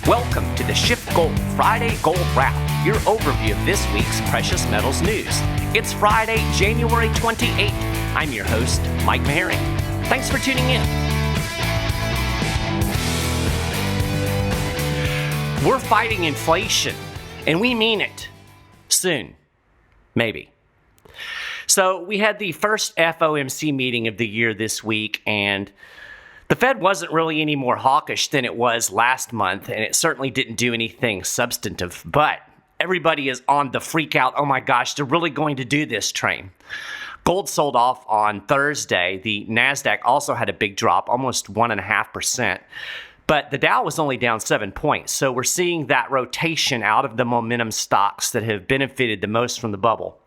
Welcome to the SchiffGold Friday Gold Wrap, your overview of this week's precious metals news. It's Friday, January 28th. I'm your host, Mike Maharrey. Thanks for tuning in. We're fighting inflation, and we mean it. Soon. Maybe. So we had the first FOMC meeting of the year this week, and the Fed wasn't really any more hawkish than it was last month, and it certainly didn't do anything substantive. But everybody is on the freak out, oh my gosh, they're really going to do this train. Gold sold off on Thursday. The NASDAQ also had a big drop, almost 1.5%. But the Dow was only down 7 points. So we're seeing that rotation out of the momentum stocks that have benefited the most from the bubble.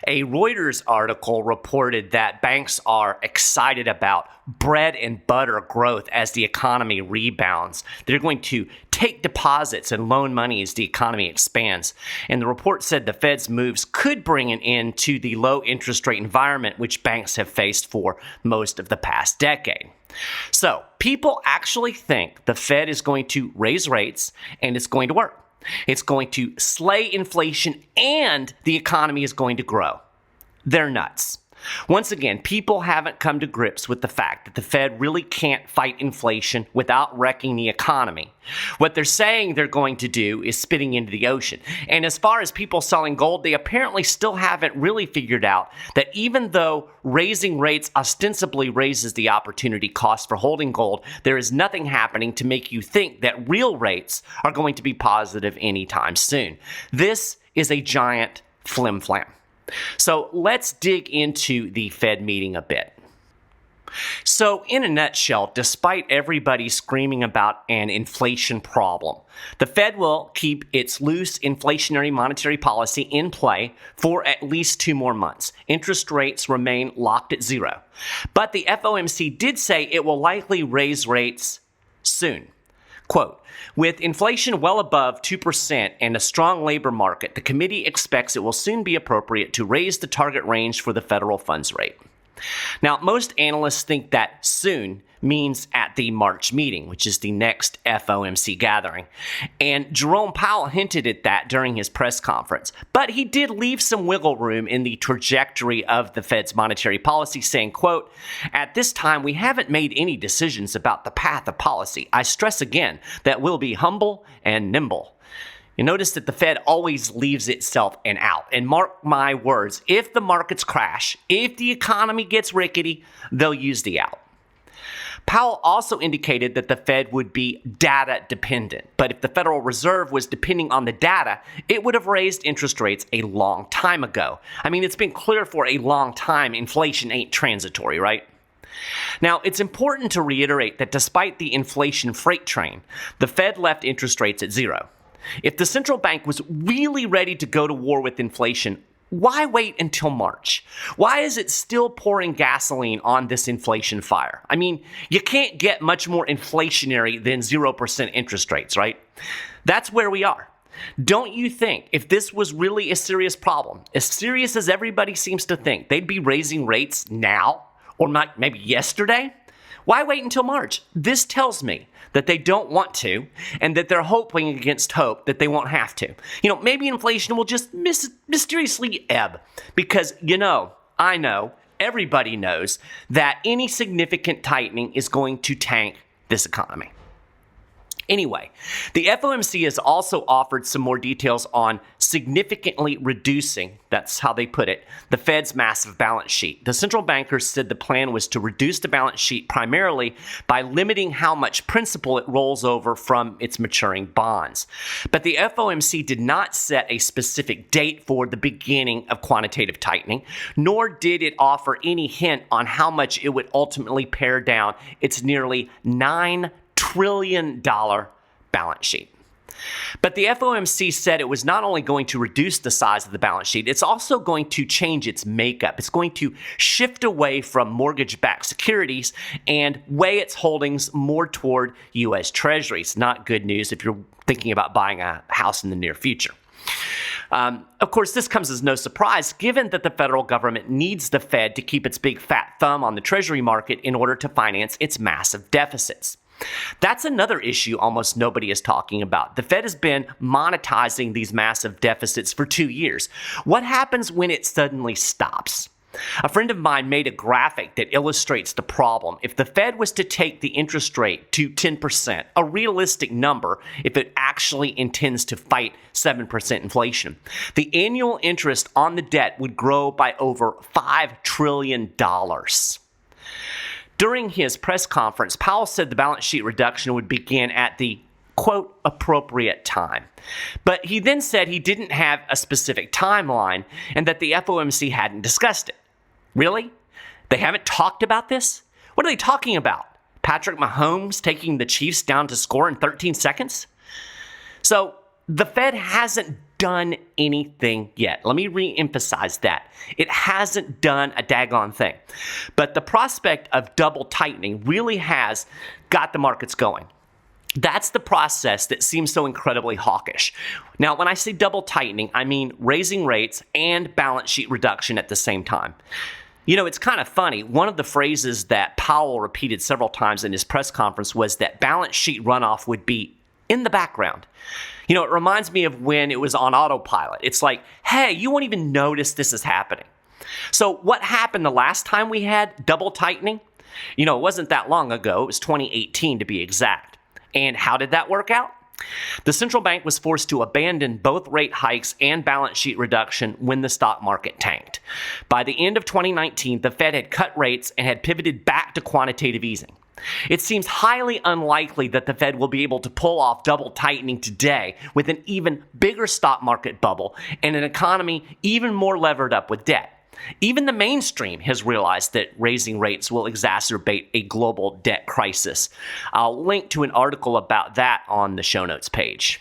A Reuters article reported that banks are excited about bread and butter growth as the economy rebounds. They're going to take deposits and loan money as the economy expands. And the report said the Fed's moves could bring an end to the low interest rate environment which banks have faced for most of the past decade. So people actually think the Fed is going to raise rates and it's going to work. It's going to slay inflation and the economy is going to grow. They're nuts. Once again, people haven't come to grips with the fact that the Fed really can't fight inflation without wrecking the economy. What they're saying they're going to do is spitting into the ocean. And as far as people selling gold, they apparently still haven't really figured out that even though raising rates ostensibly raises the opportunity cost for holding gold, there is nothing happening to make you think that real rates are going to be positive anytime soon. This is a giant flim-flam. So let's dig into the Fed meeting a bit. So in a nutshell, despite everybody screaming about an inflation problem, the Fed will keep its loose inflationary monetary policy in play for at least 2 more months. Interest rates remain locked at 0. But the FOMC did say it will likely raise rates soon. Quote, with inflation well above 2% and a strong labor market, the committee expects it will soon be appropriate to raise the target range for the federal funds rate. Now, most analysts think that soon means at the March meeting, which is the next FOMC gathering. And Jerome Powell hinted at that during his press conference. But he did leave some wiggle room in the trajectory of the Fed's monetary policy, saying, quote, at this time, we haven't made any decisions about the path of policy. I stress again that we'll be humble and nimble. You notice that the Fed always leaves itself an out. And mark my words, if the markets crash, if the economy gets rickety, they'll use the out. Powell also indicated that the Fed would be data dependent. But if the Federal Reserve was depending on the data, it would have raised interest rates a long time ago. I mean, it's been clear for a long time inflation ain't transitory, right? Now, it's important to reiterate that despite the inflation freight train, the Fed left interest rates at 0. If the central bank was really ready to go to war with inflation, why wait until March? Why is it still pouring gasoline on this inflation fire? I mean, you can't get much more inflationary than 0% interest rates, right? That's where we are. Don't you think if this was really a serious problem, as serious as everybody seems to think, they'd be raising rates now or maybe yesterday? Why wait until March? This tells me that they don't want to, and that they're hoping against hope that they won't have to. Maybe inflation will just mysteriously ebb, because I know, everybody knows that any significant tightening is going to tank this economy. Anyway, the FOMC has also offered some more details on significantly reducing, that's how they put it, the Fed's massive balance sheet. The central bankers said the plan was to reduce the balance sheet primarily by limiting how much principal it rolls over from its maturing bonds. But the FOMC did not set a specific date for the beginning of quantitative tightening, nor did it offer any hint on how much it would ultimately pare down its nearly $9 trillion balance sheet. But the FOMC said it was not only going to reduce the size of the balance sheet, it's also going to change its makeup. It's going to shift away from mortgage-backed securities and weigh its holdings more toward U.S. Treasuries. Not good news if you're thinking about buying a house in the near future. Of course, this comes as no surprise, given that the federal government needs the Fed to keep its big fat thumb on the Treasury market in order to finance its massive deficits. That's another issue almost nobody is talking about. The Fed has been monetizing these massive deficits for 2 years. What happens when it suddenly stops? A friend of mine made a graphic that illustrates the problem. If the Fed was to take the interest rate to 10%, a realistic number if it actually intends to fight 7% inflation, the annual interest on the debt would grow by over $5 trillion. During his press conference, Powell said the balance sheet reduction would begin at the quote, appropriate time. But he then said he didn't have a specific timeline and that the FOMC hadn't discussed it. Really? They haven't talked about this? What are they talking about? Patrick Mahomes taking the Chiefs down to score in 13 seconds? So the Fed hasn't done anything yet. Let me re-emphasize that. It hasn't done a daggone thing. But the prospect of double tightening really has got the markets going. That's the process that seems so incredibly hawkish. Now, when I say double tightening, I mean raising rates and balance sheet reduction at the same time. You know, it's kind of funny. One of the phrases that Powell repeated several times in his press conference was that balance sheet runoff would be in the background. You know, it reminds me of when it was on autopilot. It's like, hey, you won't even notice this is happening. So what happened the last time we had double tightening? You know, it wasn't that long ago. It was 2018 to be exact. And how did that work out? The central bank was forced to abandon both rate hikes and balance sheet reduction when the stock market tanked. By the end of 2019, the Fed had cut rates and had pivoted back to quantitative easing. It seems highly unlikely that the Fed will be able to pull off double tightening today with an even bigger stock market bubble and an economy even more levered up with debt. Even the mainstream has realized that raising rates will exacerbate a global debt crisis. I'll link to an article about that on the show notes page.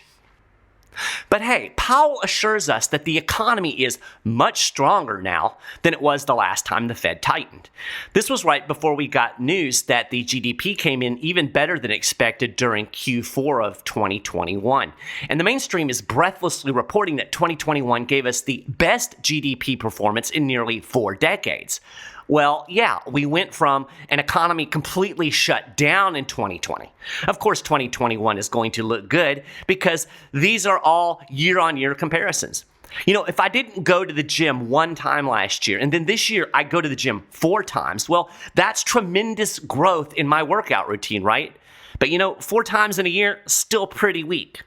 But hey, Powell assures us that the economy is much stronger now than it was the last time the Fed tightened. This was right before we got news that the GDP came in even better than expected during Q4 of 2021. And the mainstream is breathlessly reporting that 2021 gave us the best GDP performance in nearly 4 decades. Well, yeah, we went from an economy completely shut down in 2020. Of course, 2021 is going to look good because these are all year-on-year comparisons. You know, if I didn't go to the gym 1 time last year, and then this year I go to the gym 4 times, well, that's tremendous growth in my workout routine, right? But you know, 4 times in a year, still pretty weak.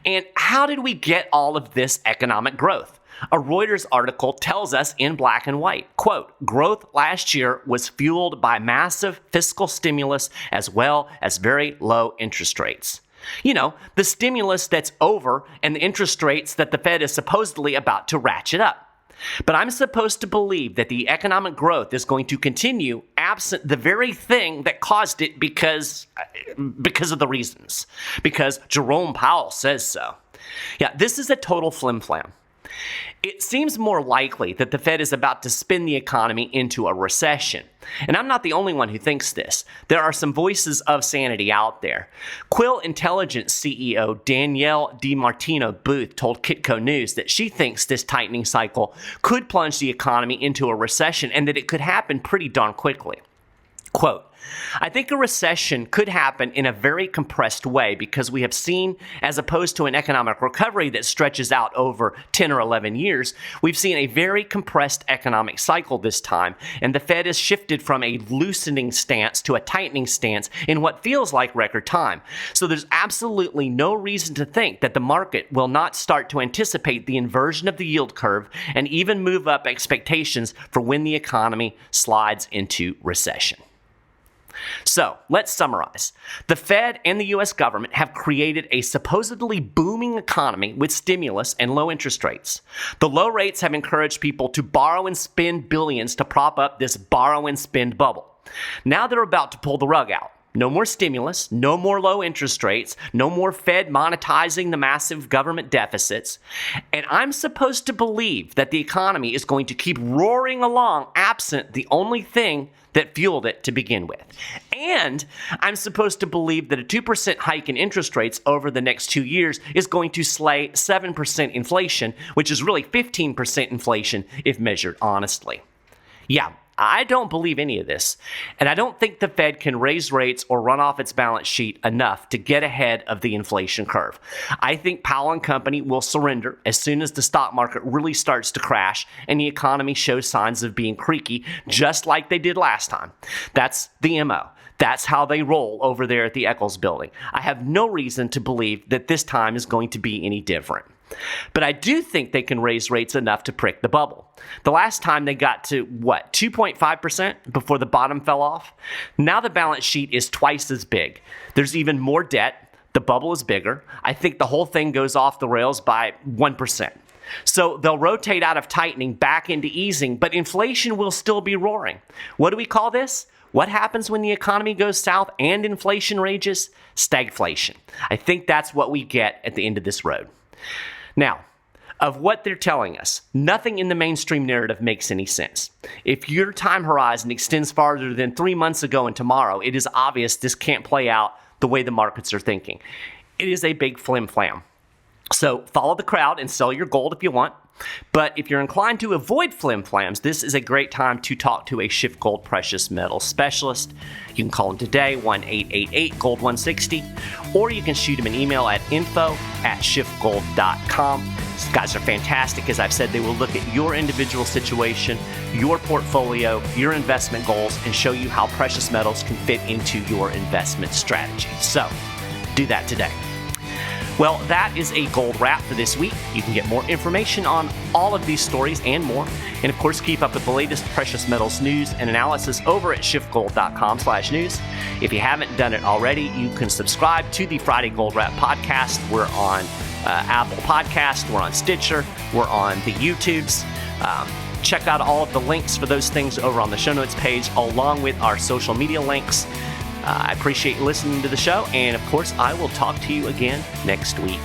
And how did we get all of this economic growth? A Reuters article tells us in black and white, quote, growth last year was fueled by massive fiscal stimulus as well as very low interest rates. You know, the stimulus that's over and the interest rates that the Fed is supposedly about to ratchet up. But I'm supposed to believe that the economic growth is going to continue absent the very thing that caused it because of the reasons. Because Jerome Powell says so. Yeah, this is a total flim-flam. It seems more likely that the Fed is about to spin the economy into a recession. And I'm not the only one who thinks this. There are some voices of sanity out there. Quill Intelligence CEO Danielle DiMartino Booth told Kitco News that she thinks this tightening cycle could plunge the economy into a recession and that it could happen pretty darn quickly. Quote, I think a recession could happen in a very compressed way because we have seen, as opposed to an economic recovery that stretches out over 10 or 11 years, we've seen a very compressed economic cycle this time, and the Fed has shifted from a loosening stance to a tightening stance in what feels like record time. So there's absolutely no reason to think that the market will not start to anticipate the inversion of the yield curve and even move up expectations for when the economy slides into recession. So, let's summarize. The Fed and the U.S. government have created a supposedly booming economy with stimulus and low interest rates. The low rates have encouraged people to borrow and spend billions to prop up this borrow and spend bubble. Now they're about to pull the rug out. No more stimulus, no more low interest rates, no more Fed monetizing the massive government deficits. And I'm supposed to believe that the economy is going to keep roaring along absent the only thing that fueled it to begin with. And I'm supposed to believe that a 2% hike in interest rates over the next 2 years is going to slay 7% inflation, which is really 15% inflation if measured honestly. Yeah, I don't believe any of this. And I don't think the Fed can raise rates or run off its balance sheet enough to get ahead of the inflation curve. I think Powell and company will surrender as soon as the stock market really starts to crash and the economy shows signs of being creaky, just like they did last time. That's the MO. That's how they roll over there at the Eccles building. I have no reason to believe that this time is going to be any different. But I do think they can raise rates enough to prick the bubble. The last time they got to, 2.5% before the bottom fell off? Now the balance sheet is twice as big. There's even more debt. The bubble is bigger. I think the whole thing goes off the rails by 1%. So they'll rotate out of tightening back into easing, but inflation will still be roaring. What do we call this? What happens when the economy goes south and inflation rages? Stagflation. I think that's what we get at the end of this road. Now, of what they're telling us, nothing in the mainstream narrative makes any sense. If your time horizon extends farther than 3 months ago and tomorrow, it is obvious this can't play out the way the markets are thinking. It is a big flim-flam. So follow the crowd and sell your gold if you want. But if you're inclined to avoid flim-flams, this is a great time to talk to a SchiffGold precious metal specialist. You can call them today, 1-888-GOLD-160, or you can shoot them an email at info@schiffgold.com. These guys are fantastic. As I've said, they will look at your individual situation, your portfolio, your investment goals, and show you how precious metals can fit into your investment strategy. So do that today. Well, that is a gold wrap for this week. You can get more information on all of these stories and more. And of course, keep up with the latest precious metals news and analysis over at schiffgold.com/news. If you haven't done it already, you can subscribe to the Friday Gold Wrap podcast. We're on Apple Podcast. We're on Stitcher. We're on the YouTubes. Check out all of the links for those things over on the show notes page, along with our social media links. I appreciate you listening to the show, and of course, I will talk to you again next week.